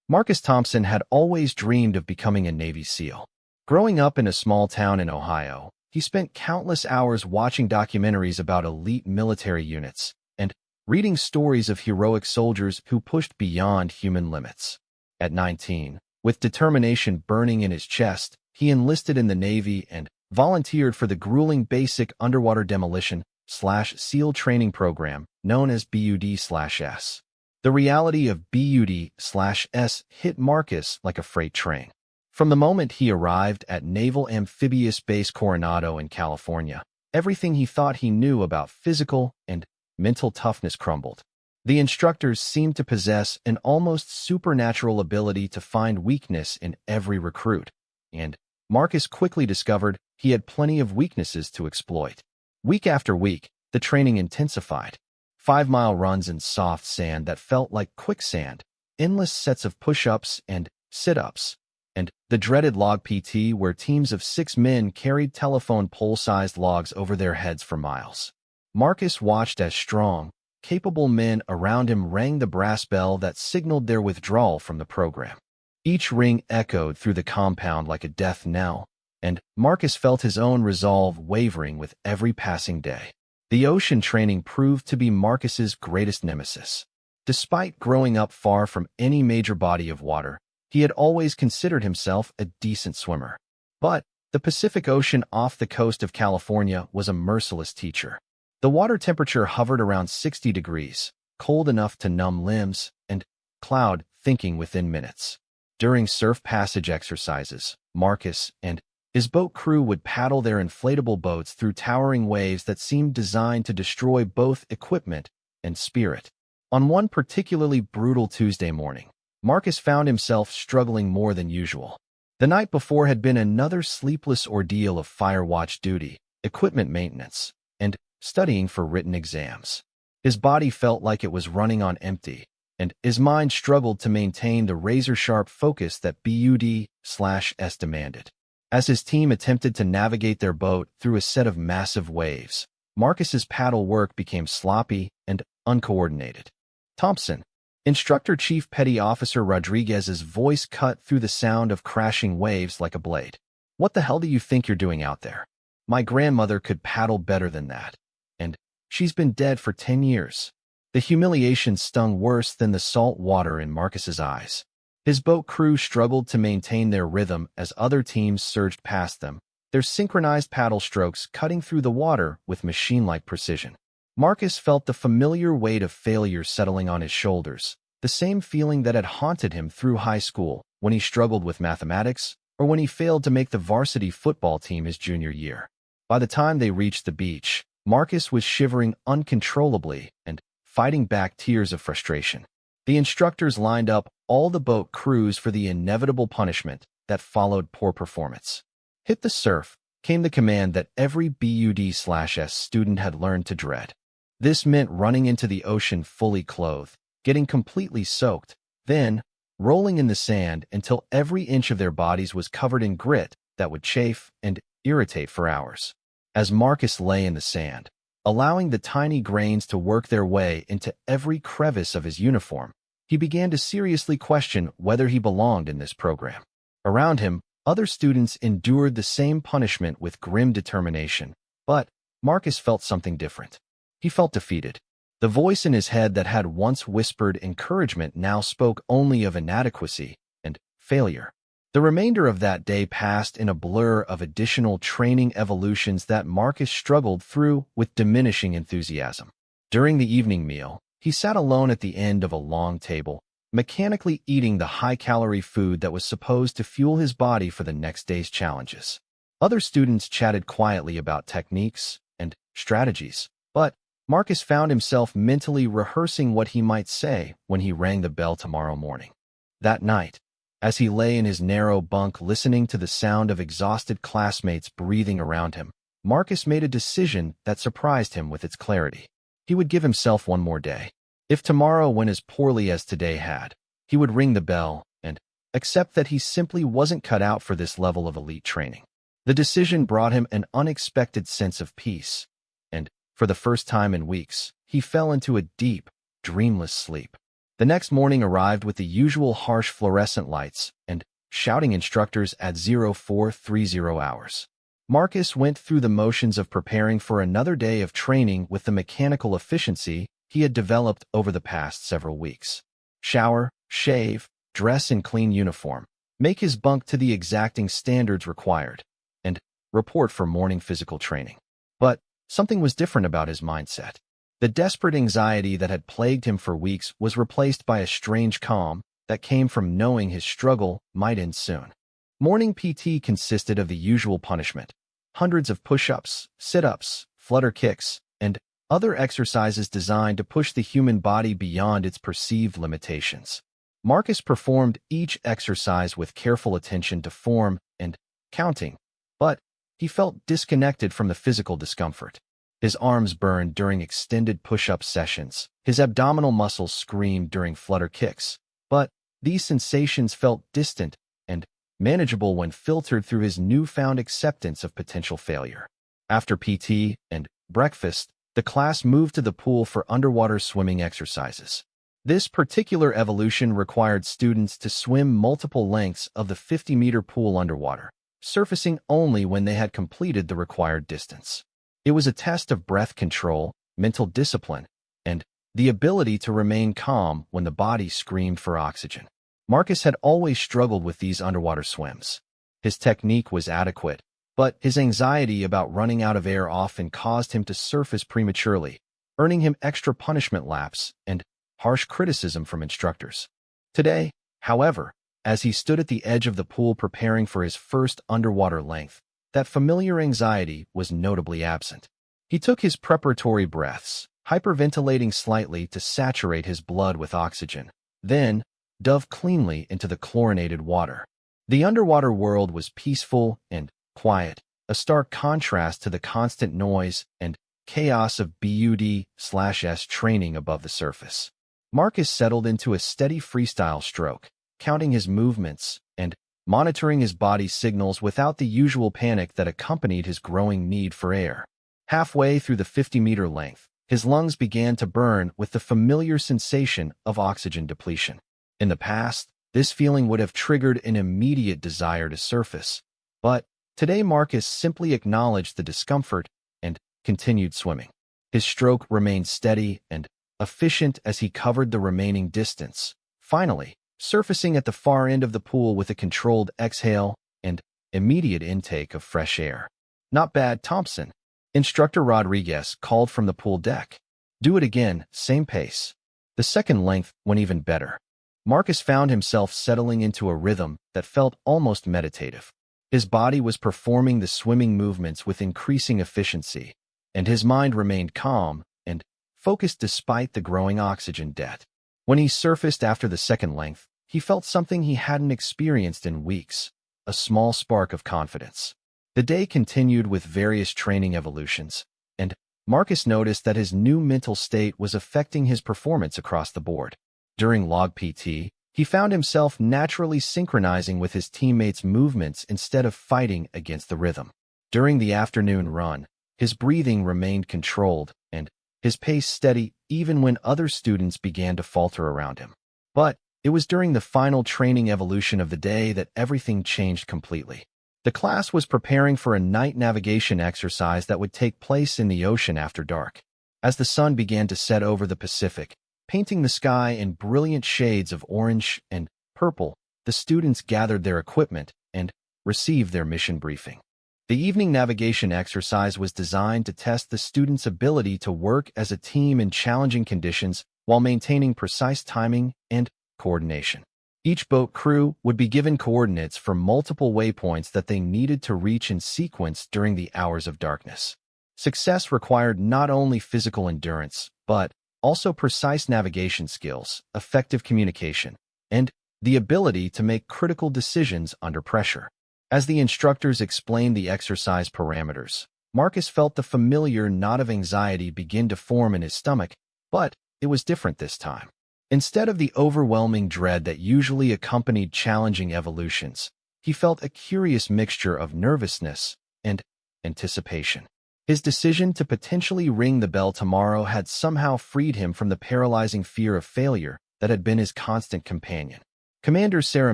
Marcus Thompson had always dreamed of becoming a Navy SEAL. Growing up in a small town in Ohio, he spent countless hours watching documentaries about elite military units and reading stories of heroic soldiers who pushed beyond human limits. At 19, with determination burning in his chest, he enlisted in the Navy and volunteered for the grueling Basic Underwater Demolition/SEAL training program known as BUD/S. The reality of BUD/S hit Marcus like a freight train. From the moment he arrived at Naval Amphibious Base Coronado in California, everything he thought he knew about physical and mental toughness crumbled. The instructors seemed to possess an almost supernatural ability to find weakness in every recruit, and Marcus quickly discovered he had plenty of weaknesses to exploit. Week after week, the training intensified. 5-mile runs in soft sand that felt like quicksand, endless sets of push-ups and sit-ups, and the dreaded log PT where teams of 6 men carried telephone pole-sized logs over their heads for miles. Marcus watched as strong, capable men around him rang the brass bell that signaled their withdrawal from the program. Each ring echoed through the compound like a death knell, and Marcus felt his own resolve wavering with every passing day. The ocean training proved to be Marcus's greatest nemesis. Despite growing up far from any major body of water, he had always considered himself a decent swimmer. But the Pacific Ocean off the coast of California was a merciless teacher. The water temperature hovered around 60 degrees, cold enough to numb limbs, and cloud thinking within minutes. During surf passage exercises, Marcus and his boat crew would paddle their inflatable boats through towering waves that seemed designed to destroy both equipment and spirit. On one particularly brutal Tuesday morning, Marcus found himself struggling more than usual. The night before had been another sleepless ordeal of fire watch duty, equipment maintenance, and studying for written exams. His body felt like it was running on empty, and his mind struggled to maintain the razor-sharp focus that BUD/S demanded. As his team attempted to navigate their boat through a set of massive waves, Marcus's paddle work became sloppy and uncoordinated. Thompson, Instructor Chief Petty Officer Rodriguez's voice cut through the sound of crashing waves like a blade. "What the hell do you think you're doing out there? My grandmother could paddle better than that. And she's been dead for 10 years. The humiliation stung worse than the salt water in Marcus's eyes. His boat crew struggled to maintain their rhythm as other teams surged past them, their synchronized paddle strokes cutting through the water with machine-like precision. Marcus felt the familiar weight of failure settling on his shoulders, the same feeling that had haunted him through high school when he struggled with mathematics or when he failed to make the varsity football team his junior year. By the time they reached the beach, Marcus was shivering uncontrollably and fighting back tears of frustration. The instructors lined up all the boat crews for the inevitable punishment that followed poor performance. "Hit the surf," came the command that every BUD/S student had learned to dread. This meant running into the ocean fully clothed, getting completely soaked, then rolling in the sand until every inch of their bodies was covered in grit that would chafe and irritate for hours. As Marcus lay in the sand, allowing the tiny grains to work their way into every crevice of his uniform, he began to seriously question whether he belonged in this program. Around him, other students endured the same punishment with grim determination, but Marcus felt something different. He felt defeated. The voice in his head that had once whispered encouragement now spoke only of inadequacy and failure. The remainder of that day passed in a blur of additional training evolutions that Marcus struggled through with diminishing enthusiasm. During the evening meal, he sat alone at the end of a long table, mechanically eating the high-calorie food that was supposed to fuel his body for the next day's challenges. Other students chatted quietly about techniques and strategies, but Marcus found himself mentally rehearsing what he might say when he rang the bell tomorrow morning. That night, as he lay in his narrow bunk listening to the sound of exhausted classmates breathing around him, Marcus made a decision that surprised him with its clarity. He would give himself one more day. If tomorrow went as poorly as today had, he would ring the bell and accept that he simply wasn't cut out for this level of elite training. The decision brought him an unexpected sense of peace, and for the first time in weeks, he fell into a deep, dreamless sleep. The next morning arrived with the usual harsh fluorescent lights and shouting instructors at 0430 hours. Marcus went through the motions of preparing for another day of training with the mechanical efficiency he had developed over the past several weeks. Shower, shave, dress in clean uniform, make his bunk to the exacting standards required, and report for morning physical training. But something was different about his mindset. The desperate anxiety that had plagued him for weeks was replaced by a strange calm that came from knowing his struggle might end soon. Morning PT consisted of the usual punishment: hundreds of push-ups, sit-ups, flutter kicks, and other exercises designed to push the human body beyond its perceived limitations. Marcus performed each exercise with careful attention to form and counting, but he felt disconnected from the physical discomfort. His arms burned during extended push-up sessions. His abdominal muscles screamed during flutter kicks, but these sensations felt distant and manageable when filtered through his newfound acceptance of potential failure. After PT and breakfast, the class moved to the pool for underwater swimming exercises. This particular evolution required students to swim multiple lengths of the 50-meter pool underwater, surfacing only when they had completed the required distance. It was a test of breath control, mental discipline, and the ability to remain calm when the body screamed for oxygen. Marcus had always struggled with these underwater swims. His technique was adequate, but his anxiety about running out of air often caused him to surface prematurely, earning him extra punishment laps and harsh criticism from instructors. Today, however, as he stood at the edge of the pool preparing for his first underwater length, that familiar anxiety was notably absent. He took his preparatory breaths, hyperventilating slightly to saturate his blood with oxygen, then dove cleanly into the chlorinated water. The underwater world was peaceful and quiet, a stark contrast to the constant noise and chaos of BUD/S training above the surface. Marcus settled into a steady freestyle stroke, counting his movements and monitoring his body's signals without the usual panic that accompanied his growing need for air. Halfway through the 50-meter length, his lungs began to burn with the familiar sensation of oxygen depletion. In the past, this feeling would have triggered an immediate desire to surface, but today Marcus simply acknowledged the discomfort and continued swimming. His stroke remained steady and efficient as he covered the remaining distance, finally surfacing at the far end of the pool with a controlled exhale and immediate intake of fresh air. "Not bad, Thompson," Instructor Rodriguez called from the pool deck. "Do it again, same pace." The second length went even better. Marcus found himself settling into a rhythm that felt almost meditative. His body was performing the swimming movements with increasing efficiency, and his mind remained calm and focused despite the growing oxygen debt. When he surfaced after the second length, he felt something he hadn't experienced in weeks, a small spark of confidence. The day continued with various training evolutions, and Marcus noticed that his new mental state was affecting his performance across the board. During log PT, he found himself naturally synchronizing with his teammates' movements instead of fighting against the rhythm. During the afternoon run, his breathing remained controlled and his pace steady even when other students began to falter around him. But it was during the final training evolution of the day that everything changed completely. The class was preparing for a night navigation exercise that would take place in the ocean after dark. As the sun began to set over the Pacific, painting the sky in brilliant shades of orange and purple, the students gathered their equipment and received their mission briefing. The evening navigation exercise was designed to test the students' ability to work as a team in challenging conditions while maintaining precise timing and coordination. Each boat crew would be given coordinates for multiple waypoints that they needed to reach in sequence during the hours of darkness. Success required not only physical endurance, but also precise navigation skills, effective communication, and the ability to make critical decisions under pressure. As the instructors explained the exercise parameters, Marcus felt the familiar knot of anxiety begin to form in his stomach, but it was different this time. Instead of the overwhelming dread that usually accompanied challenging evolutions, he felt a curious mixture of nervousness and anticipation. His decision to potentially ring the bell tomorrow had somehow freed him from the paralyzing fear of failure that had been his constant companion. Commander Sarah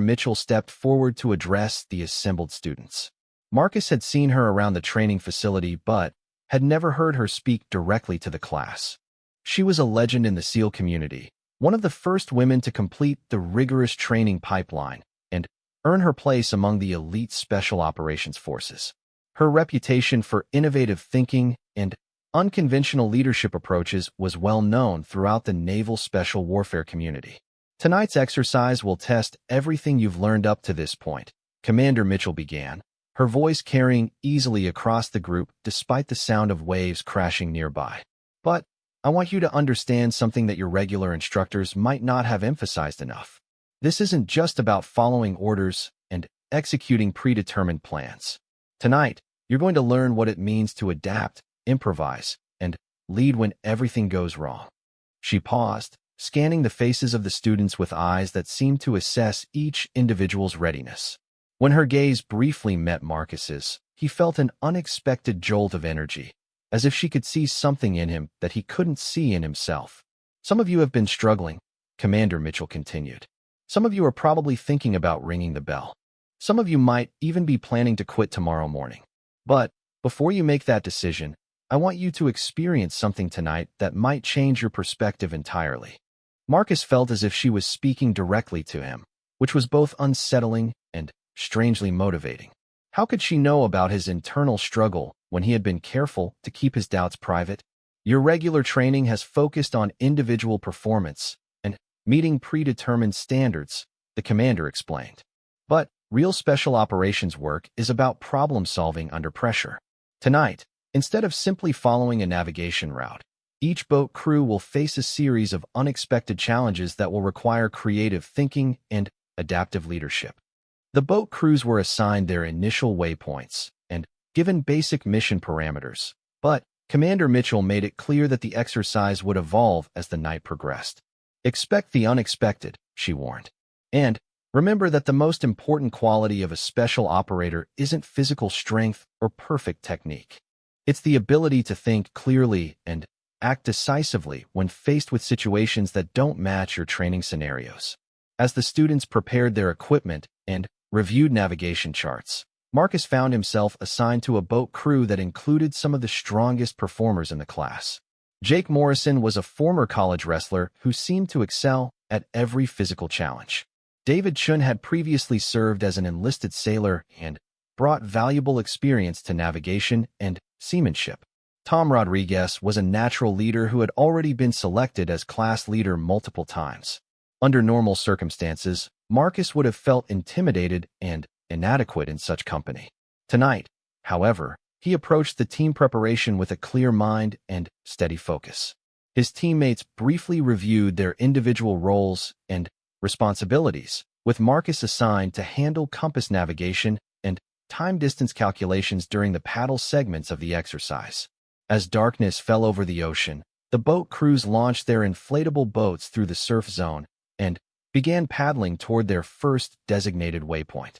Mitchell stepped forward to address the assembled students. Marcus had seen her around the training facility but had never heard her speak directly to the class. She was a legend in the SEAL community, one of the first women to complete the rigorous training pipeline and earn her place among the elite Special Operations Forces. Her reputation for innovative thinking and unconventional leadership approaches was well known throughout the naval special warfare community. Tonight's exercise will test everything you've learned up to this point, Commander Mitchell began, her voice carrying easily across the group despite the sound of waves crashing nearby. But I want you to understand something that your regular instructors might not have emphasized enough. This isn't just about following orders and executing predetermined plans. Tonight, you're going to learn what it means to adapt, improvise, and lead when everything goes wrong. She paused, scanning the faces of the students with eyes that seemed to assess each individual's readiness. When her gaze briefly met Marcus's, he felt an unexpected jolt of energy, as if she could see something in him that he couldn't see in himself. Some of you have been struggling, Commander Mitchell continued. Some of you are probably thinking about ringing the bell. Some of you might even be planning to quit tomorrow morning. But before you make that decision, I want you to experience something tonight that might change your perspective entirely. Marcus felt as if she was speaking directly to him, which was both unsettling and strangely motivating. How could she know about his internal struggle when he had been careful to keep his doubts private? Your regular training has focused on individual performance and meeting predetermined standards, the commander explained. But real special operations work is about problem-solving under pressure. Tonight, instead of simply following a navigation route, each boat crew will face a series of unexpected challenges that will require creative thinking and adaptive leadership. The boat crews were assigned their initial waypoints and given basic mission parameters, but Commander Mitchell made it clear that the exercise would evolve as the night progressed. Expect the unexpected, she warned. And remember that the most important quality of a special operator isn't physical strength or perfect technique. It's the ability to think clearly and act decisively when faced with situations that don't match your training scenarios. As the students prepared their equipment and reviewed navigation charts, Marcus found himself assigned to a boat crew that included some of the strongest performers in the class. Jake Morrison was a former college wrestler who seemed to excel at every physical challenge. David Chun had previously served as an enlisted sailor and brought valuable experience to navigation and seamanship. Tom Rodriguez was a natural leader who had already been selected as class leader multiple times. Under normal circumstances, Marcus would have felt intimidated and inadequate in such company. Tonight, however, he approached the team preparation with a clear mind and steady focus. His teammates briefly reviewed their individual roles and responsibilities, with Marcus assigned to handle compass navigation and time-distance calculations during the paddle segments of the exercise. As darkness fell over the ocean, the boat crews launched their inflatable boats through the surf zone and began paddling toward their first designated waypoint.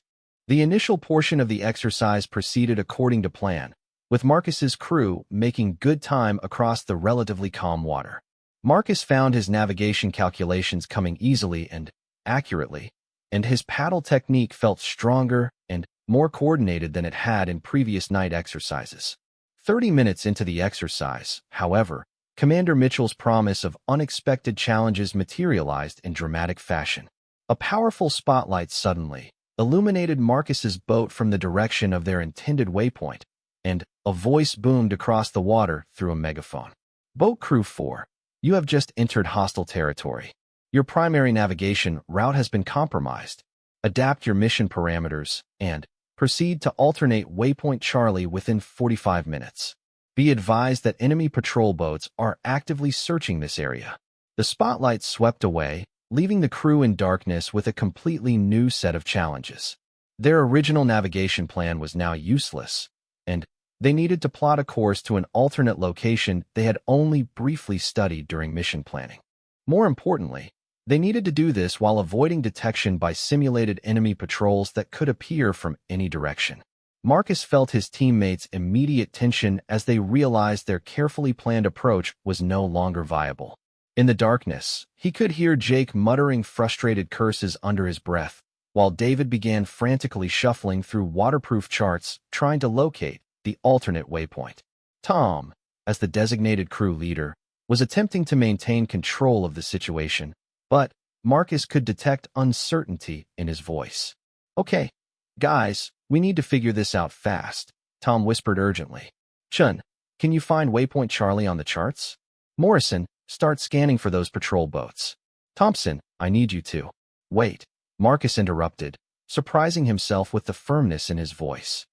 The initial portion of the exercise proceeded according to plan, with Marcus's crew making good time across the relatively calm water. Marcus found his navigation calculations coming easily and accurately, and his paddle technique felt stronger and more coordinated than it had in previous night exercises. 30 minutes into the exercise, however, Commander Mitchell's promise of unexpected challenges materialized in dramatic fashion. A powerful spotlight suddenly illuminated Marcus's boat from the direction of their intended waypoint, and a voice boomed across the water through a megaphone. Boat Crew 4, you have just entered hostile territory. Your primary navigation route has been compromised. Adapt your mission parameters and proceed to alternate Waypoint Charlie within 45 minutes. Be advised that enemy patrol boats are actively searching this area. The spotlight swept away, leaving the crew in darkness with a completely new set of challenges. Their original navigation plan was now useless, and they needed to plot a course to an alternate location they had only briefly studied during mission planning. More importantly, they needed to do this while avoiding detection by simulated enemy patrols that could appear from any direction. Marcus felt his teammates' immediate tension as they realized their carefully planned approach was no longer viable. In the darkness, he could hear Jake muttering frustrated curses under his breath, while David began frantically shuffling through waterproof charts trying to locate the alternate waypoint. Tom, as the designated crew leader, was attempting to maintain control of the situation, but Marcus could detect uncertainty in his voice. "Okay, guys, we need to figure this out fast," Tom whispered urgently. "Chun, can you find waypoint Charlie on the charts? Morrison, start scanning for those patrol boats. Thompson, I need you to." "Wait," Marcus interrupted, surprising himself with the firmness in his voice.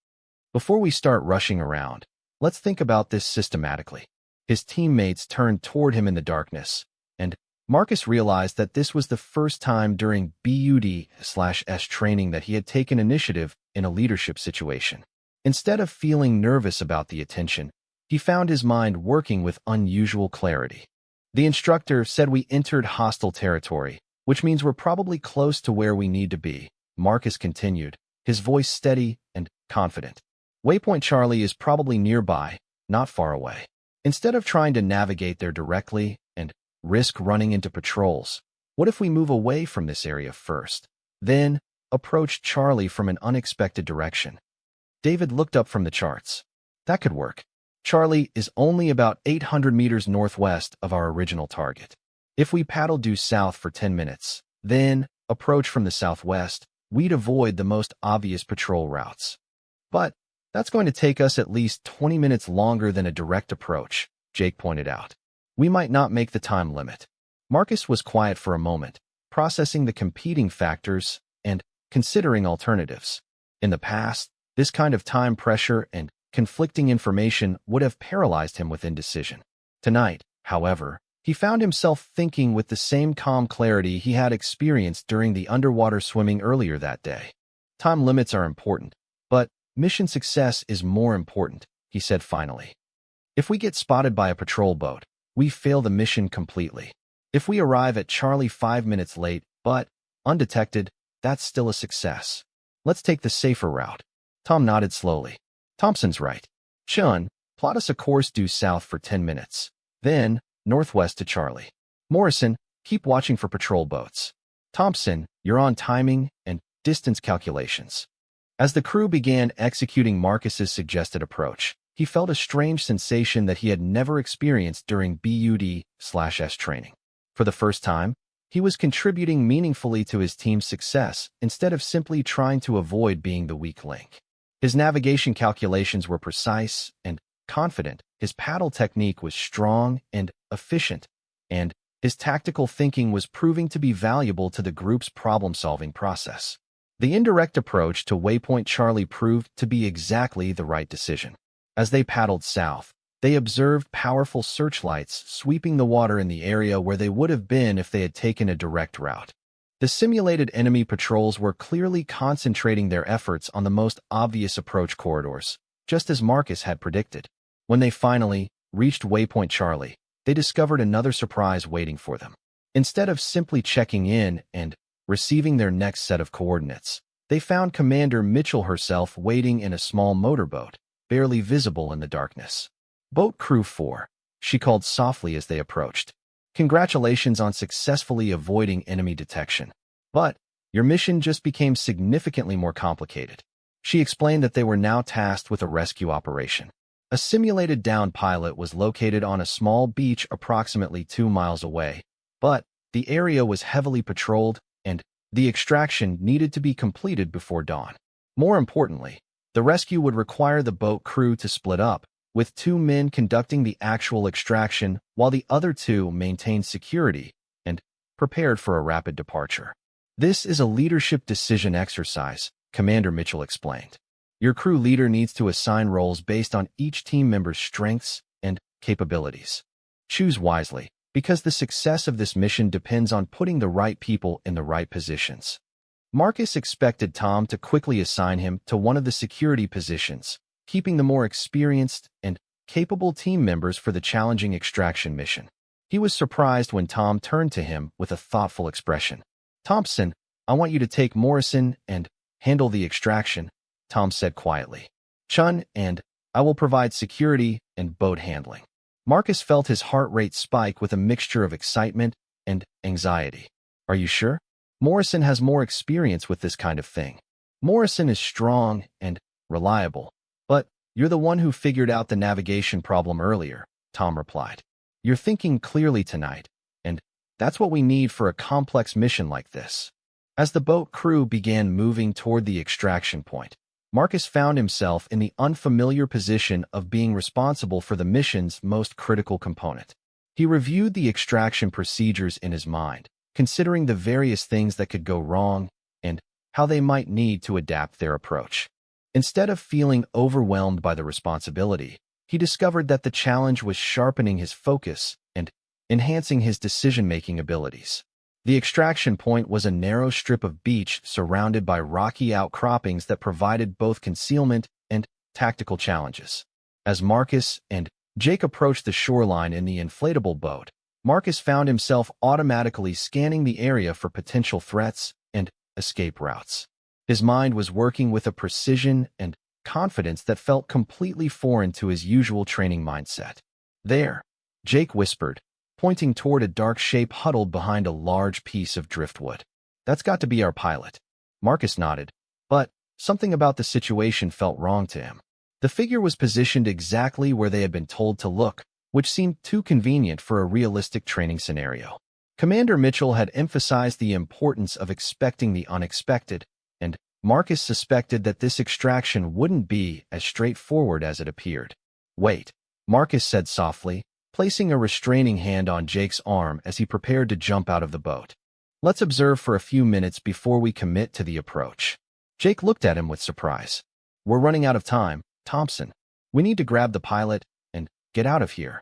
"Before we start rushing around, let's think about this systematically." His teammates turned toward him in the darkness, and Marcus realized that this was the first time during BUD/S training that he had taken initiative in a leadership situation. Instead of feeling nervous about the attention, he found his mind working with unusual clarity. The instructor said we entered hostile territory, which means we're probably close to where we need to be, Marcus continued, his voice steady and confident. Waypoint Charlie is probably nearby, not far away. Instead of trying to navigate there directly and risk running into patrols, what if we move away from this area first, then approach Charlie from an unexpected direction? David looked up from the charts. That could work. Charlie is only about 800 meters northwest of our original target. If we paddle due south for 10 minutes, then approach from the southwest, we'd avoid the most obvious patrol routes. But that's going to take us at least 20 minutes longer than a direct approach, Jake pointed out. We might not make the time limit. Marcus was quiet for a moment, processing the competing factors and considering alternatives. In the past, this kind of time pressure and conflicting information would have paralyzed him with indecision. Tonight, however, he found himself thinking with the same calm clarity he had experienced during the underwater swimming earlier that day. Time limits are important, but mission success is more important, he said finally. If we get spotted by a patrol boat, we fail the mission completely. If we arrive at Charlie 5 minutes late, but undetected, that's still a success. Let's take the safer route. Tom nodded slowly. Thompson's right. Chun, plot us a course due south for 10 minutes. Then, northwest to Charlie. Morrison, keep watching for patrol boats. Thompson, you're on timing and distance calculations. As the crew began executing Marcus's suggested approach, he felt a strange sensation that he had never experienced during BUD/S training. For the first time, he was contributing meaningfully to his team's success instead of simply trying to avoid being the weak link. His navigation calculations were precise and confident, his paddle technique was strong and efficient, and his tactical thinking was proving to be valuable to the group's problem-solving process. The indirect approach to Waypoint Charlie proved to be exactly the right decision. As they paddled south, they observed powerful searchlights sweeping the water in the area where they would have been if they had taken a direct route. The simulated enemy patrols were clearly concentrating their efforts on the most obvious approach corridors, just as Marcus had predicted. When they finally reached Waypoint Charlie, they discovered another surprise waiting for them. Instead of simply checking in and receiving their next set of coordinates, they found Commander Mitchell herself waiting in a small motorboat, barely visible in the darkness. "Boat Crew 4, she called softly as they approached. "Congratulations on successfully avoiding enemy detection. But your mission just became significantly more complicated." She explained that they were now tasked with a rescue operation. A simulated downed pilot was located on a small beach approximately 2 miles away, but the area was heavily patrolled and the extraction needed to be completed before dawn. More importantly, the rescue would require the boat crew to split up, with 2 men conducting the actual extraction while the other 2 maintained security and prepared for a rapid departure. "This is a leadership decision exercise," Commander Mitchell explained. "Your crew leader needs to assign roles based on each team member's strengths and capabilities. Choose wisely, because the success of this mission depends on putting the right people in the right positions." Marcus expected Tom to quickly assign him to one of the security positions, keeping the more experienced and capable team members for the challenging extraction mission. He was surprised when Tom turned to him with a thoughtful expression. "Thompson, I want you to take Morrison and handle the extraction," Tom said quietly. "Chun and I will provide security and boat handling." Marcus felt his heart rate spike with a mixture of excitement and anxiety. Are you sure? Morrison has more experience with this kind of thing. Morrison is strong and reliable. But you're the one who figured out the navigation problem earlier, Tom replied. You're thinking clearly tonight, and that's what we need for a complex mission like this. As the boat crew began moving toward the extraction point, Marcus found himself in the unfamiliar position of being responsible for the mission's most critical component. He reviewed the extraction procedures in his mind, considering the various things that could go wrong and how they might need to adapt their approach. Instead of feeling overwhelmed by the responsibility, he discovered that the challenge was sharpening his focus and enhancing his decision-making abilities. The extraction point was a narrow strip of beach surrounded by rocky outcroppings that provided both concealment and tactical challenges. As Marcus and Jake approached the shoreline in the inflatable boat, Marcus found himself automatically scanning the area for potential threats and escape routes. His mind was working with a precision and confidence that felt completely foreign to his usual training mindset. There, Jake whispered, pointing toward a dark shape huddled behind a large piece of driftwood. That's got to be our pilot. Marcus nodded, but something about the situation felt wrong to him. The figure was positioned exactly where they had been told to look, which seemed too convenient for a realistic training scenario. Commander Mitchell had emphasized the importance of expecting the unexpected, and Marcus suspected that this extraction wouldn't be as straightforward as it appeared. Wait, Marcus said softly, placing a restraining hand on Jake's arm as he prepared to jump out of the boat. Let's observe for a few minutes before we commit to the approach. Jake looked at him with surprise. We're running out of time, Thompson. We need to grab the pilot and get out of here.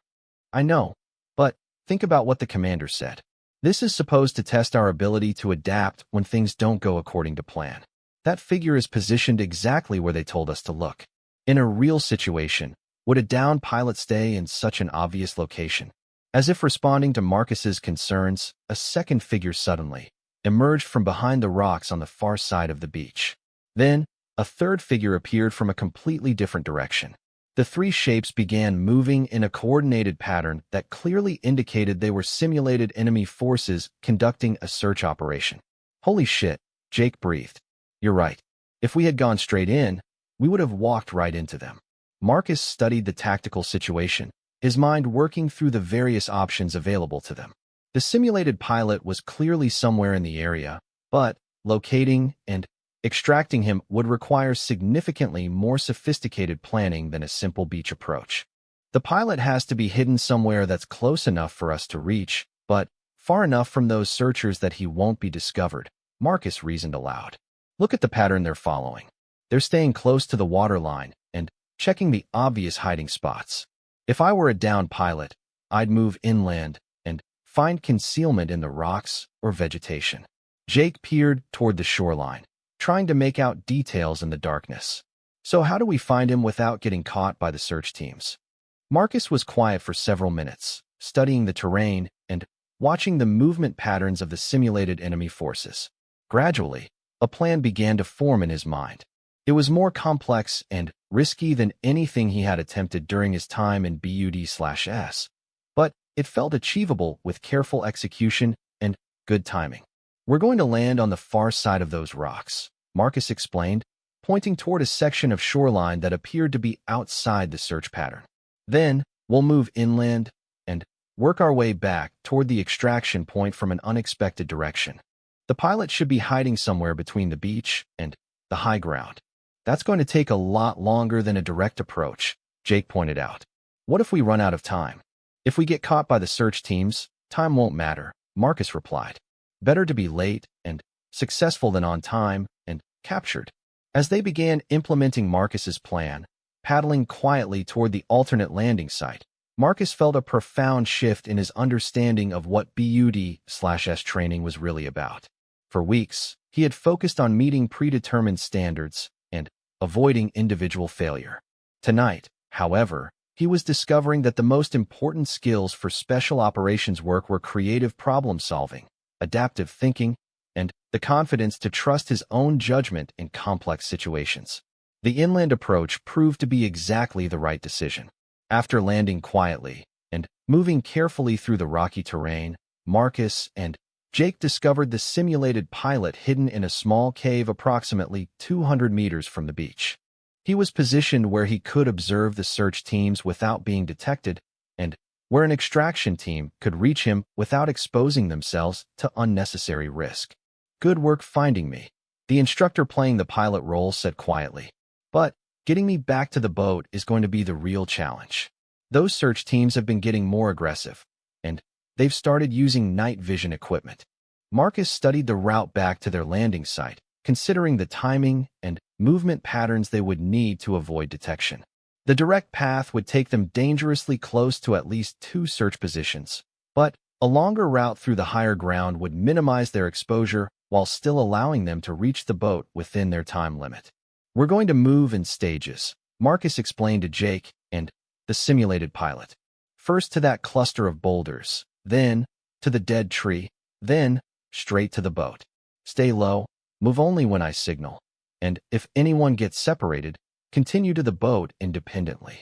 I know, but think about what the commander said. This is supposed to test our ability to adapt when things don't go according to plan. That figure is positioned exactly where they told us to look. In a real situation, would a downed pilot stay in such an obvious location? As if responding to Marcus's concerns, a second figure suddenly emerged from behind the rocks on the far side of the beach. Then, a third figure appeared from a completely different direction. The three shapes began moving in a coordinated pattern that clearly indicated they were simulated enemy forces conducting a search operation. Holy shit, Jake breathed. You're right. If we had gone straight in, we would have walked right into them. Marcus studied the tactical situation, his mind working through the various options available to them. The simulated pilot was clearly somewhere in the area, but locating and extracting him would require significantly more sophisticated planning than a simple beach approach. The pilot has to be hidden somewhere that's close enough for us to reach, but far enough from those searchers that he won't be discovered, Marcus reasoned aloud. Look at the pattern they're following. They're staying close to the waterline and checking the obvious hiding spots. If I were a downed pilot, I'd move inland and find concealment in the rocks or vegetation. Jake peered toward the shoreline, trying to make out details in the darkness. So how do we find him without getting caught by the search teams? Marcus was quiet for several minutes, studying the terrain and watching the movement patterns of the simulated enemy forces. Gradually, a plan began to form in his mind. It was more complex and risky than anything he had attempted during his time in BUD/S, but it felt achievable with careful execution and good timing. We're going to land on the far side of those rocks, Marcus explained, pointing toward a section of shoreline that appeared to be outside the search pattern. Then, we'll move inland and work our way back toward the extraction point from an unexpected direction. The pilot should be hiding somewhere between the beach and the high ground. That's going to take a lot longer than a direct approach, Jake pointed out. What if we run out of time? If we get caught by the search teams, time won't matter, Marcus replied. Better to be late and successful than on time and captured. As they began implementing Marcus's plan, paddling quietly toward the alternate landing site, Marcus felt a profound shift in his understanding of what BUD/S training was really about. For weeks, he had focused on meeting predetermined standards and avoiding individual failure. Tonight, however, he was discovering that the most important skills for special operations work were creative problem-solving, adaptive thinking, and the confidence to trust his own judgment in complex situations. The inland approach proved to be exactly the right decision. After landing quietly and Moving carefully through the rocky terrain, Marcus and Jake discovered the simulated pilot hidden in a small cave approximately 200 meters from the beach. He was positioned where he could observe the search teams without being detected, and where an extraction team could reach him without exposing themselves to unnecessary risk. "Good work finding me," the instructor playing the pilot role said quietly. "But getting me back to the boat is going to be the real challenge. Those search teams have been getting more aggressive, and they've started using night vision equipment." Marcus studied the route back to their landing site, considering the timing and movement patterns they would need to avoid detection. The direct path would take them dangerously close to at least 2 search positions, but a longer route through the higher ground would minimize their exposure while still allowing them to reach the boat within their time limit. "We're going to move in stages," Marcus explained to Jake and the simulated pilot. "First to that cluster of boulders, then to the dead tree, then straight to the boat. Stay low, move only when I signal, and if anyone gets separated, continue to the boat independently."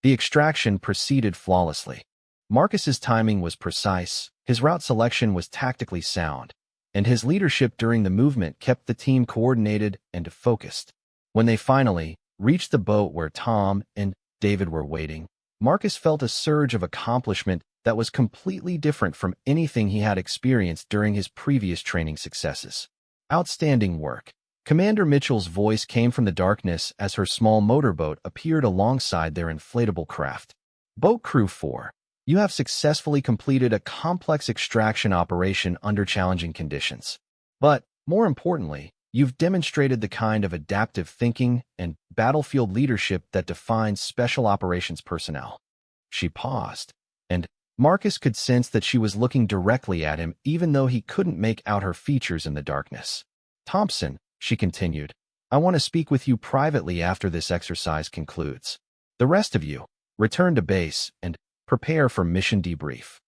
The extraction proceeded flawlessly. Marcus's timing was precise, his route selection was tactically sound, and his leadership during the movement kept the team coordinated and focused. When they finally reached the boat where Tom and David were waiting, Marcus felt a surge of accomplishment that was completely different from anything he had experienced during his previous training successes. "Outstanding work." Commander Mitchell's voice came from the darkness as her small motorboat appeared alongside their inflatable craft. "Boat Crew 4, you have successfully completed a complex extraction operation under challenging conditions. But, more importantly, you've demonstrated the kind of adaptive thinking and battlefield leadership that defines special operations personnel." She paused, and Marcus could sense that she was looking directly at him even though he couldn't make out her features in the darkness. "Thompson," she continued, "I want to speak with you privately after this exercise concludes. The rest of you, return to base and prepare for mission debrief."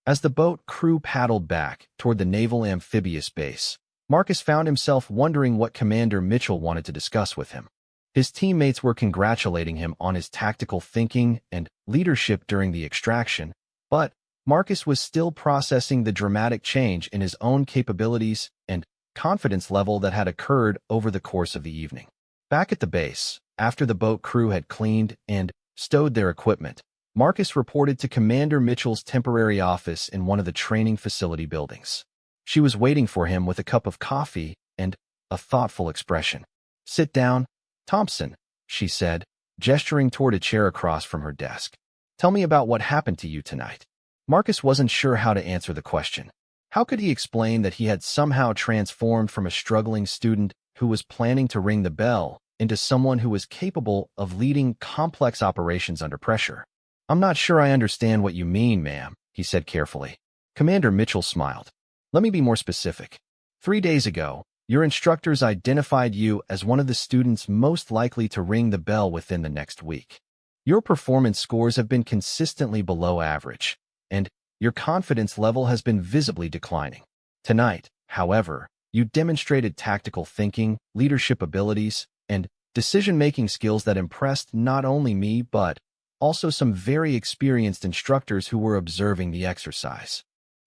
As the boat crew paddled back toward the Naval Amphibious Base, Marcus found himself wondering what Commander Mitchell wanted to discuss with him. His teammates were congratulating him on his tactical thinking and leadership during the extraction, but Marcus was still processing the dramatic change in his own capabilities and confidence level that had occurred over the course of the evening. Back at the base, after the boat crew had cleaned and stowed their equipment, Marcus reported to Commander Mitchell's temporary office in one of the training facility buildings. She was waiting for him with a cup of coffee and a thoughtful expression. "Sit down, Thompson," she said, gesturing toward a chair across from her desk. "Tell me about what happened to you tonight." Marcus wasn't sure how to answer the question. How could he explain that he had somehow transformed from a struggling student who was planning to ring the bell into someone who was capable of leading complex operations under pressure? "I'm not sure I understand what you mean, ma'am," he said carefully. Commander Mitchell smiled. "Let me be more specific. 3 days ago, your instructors identified you as one of the students most likely to ring the bell within the next week. Your performance scores have been consistently below average, and your confidence level has been visibly declining. Tonight, however, you demonstrated tactical thinking, leadership abilities, and decision-making skills that impressed not only me but also some very experienced instructors who were observing the exercise."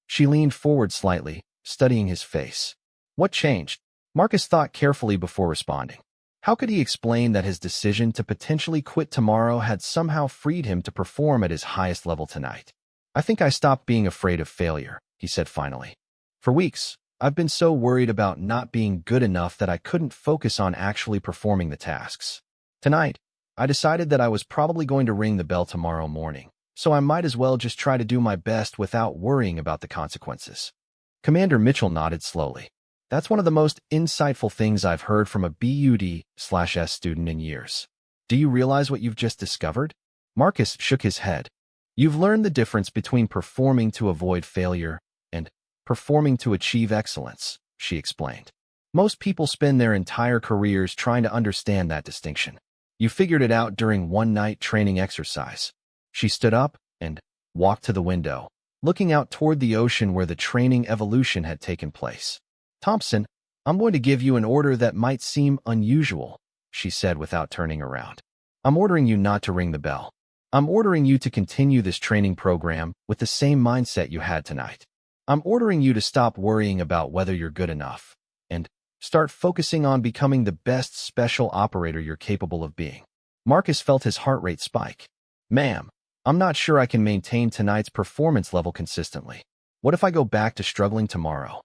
She leaned forward slightly, studying his face. What changed? Marcus thought carefully before responding. How could he explain that his decision to potentially quit tomorrow had somehow freed him to perform at his highest level tonight? "I think I stopped being afraid of failure," he said finally. "For weeks, I've been so worried about not being good enough that I couldn't focus on actually performing the tasks. Tonight, I decided that I was probably going to ring the bell tomorrow morning, so I might as well just try to do my best without worrying about the consequences." Commander Mitchell nodded slowly. "That's one of the most insightful things I've heard from a BUD/S student in years. Do you realize what you've just discovered?" Marcus shook his head. "You've learned the difference between performing to avoid failure and performing to achieve excellence," she explained. "Most people spend their entire careers trying to understand that distinction. You figured it out during one night training exercise." She stood up and walked to the window, looking out toward the ocean where the training evolution had taken place. "Thompson, I'm going to give you an order that might seem unusual," she said without turning around. "I'm ordering you not to ring the bell." I'm ordering you to continue this training program with the same mindset you had tonight. I'm ordering you to stop worrying about whether you're good enough and start focusing on becoming the best special operator you're capable of being. Marcus felt his heart rate spike. Ma'am, I'm not sure I can maintain tonight's performance level consistently. What if I go back to struggling tomorrow?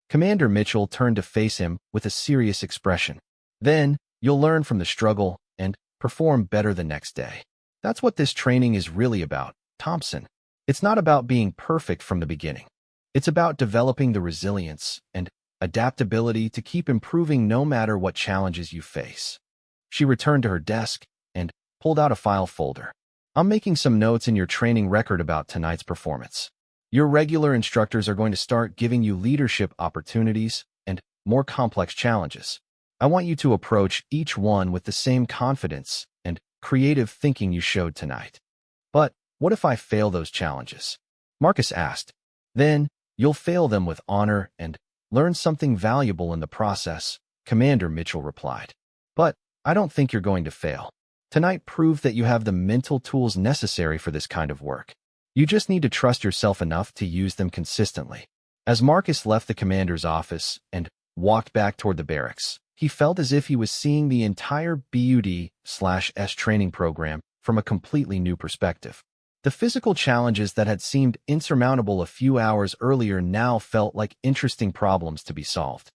Commander Mitchell turned to face him with a serious expression. Then, you'll learn from the struggle and perform better the next day. That's what this training is really about, Thompson. It's not about being perfect from the beginning. It's about developing the resilience and adaptability to keep improving no matter what challenges you face. She returned to her desk and pulled out a file folder. I'm making some notes in your training record about tonight's performance. Your regular instructors are going to start giving you leadership opportunities and more complex challenges. I want you to approach each one with the same confidence and creative thinking you showed tonight. But what if I fail those challenges? Marcus asked. Then you'll fail them with honor and learn something valuable in the process, Commander Mitchell replied. But I don't think you're going to fail. Tonight proved that you have the mental tools necessary for this kind of work. You just need to trust yourself enough to use them consistently. As Marcus left the commander's office and walked back toward the barracks, he felt as if he was seeing the entire BUD/S training program from a completely new perspective. The physical challenges that had seemed insurmountable a few hours earlier now felt like interesting problems to be solved.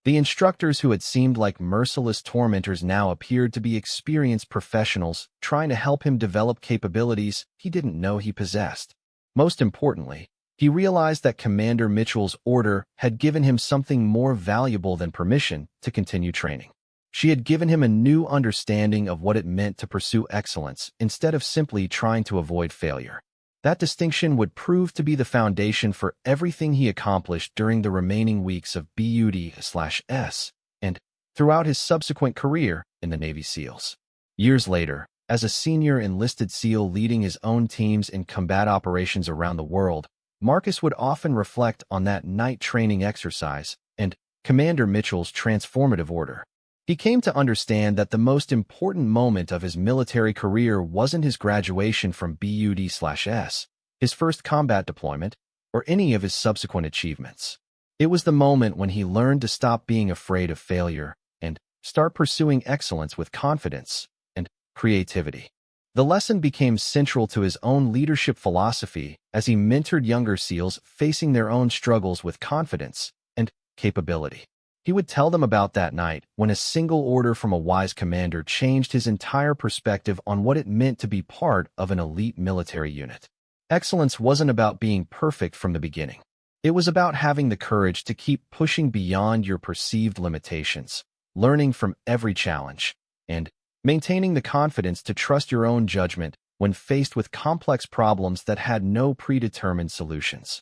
The instructors who had seemed like merciless tormentors now appeared to be experienced professionals trying to help him develop capabilities he didn't know he possessed. Most importantly, he realized that Commander Mitchell's order had given him something more valuable than permission to continue training. She had given him a new understanding of what it meant to pursue excellence instead of simply trying to avoid failure. That distinction would prove to be the foundation for everything he accomplished during the remaining weeks of BUD/S and throughout his subsequent career in the Navy SEALs. Years later, as a senior enlisted SEAL leading his own teams in combat operations around the world, Marcus would often reflect on that night training exercise and Commander Mitchell's transformative order. He came to understand that the most important moment of his military career wasn't his graduation from BUD/S, his first combat deployment, or any of his subsequent achievements. It was the moment when he learned to stop being afraid of failure and start pursuing excellence with confidence and creativity. The lesson became central to his own leadership philosophy as he mentored younger SEALs facing their own struggles with confidence and capability. He would tell them about that night when a single order from a wise commander changed his entire perspective on what it meant to be part of an elite military unit. Excellence wasn't about being perfect from the beginning. It was about having the courage to keep pushing beyond your perceived limitations, learning from every challenge, and maintaining the confidence to trust your own judgment when faced with complex problems that had no predetermined solutions.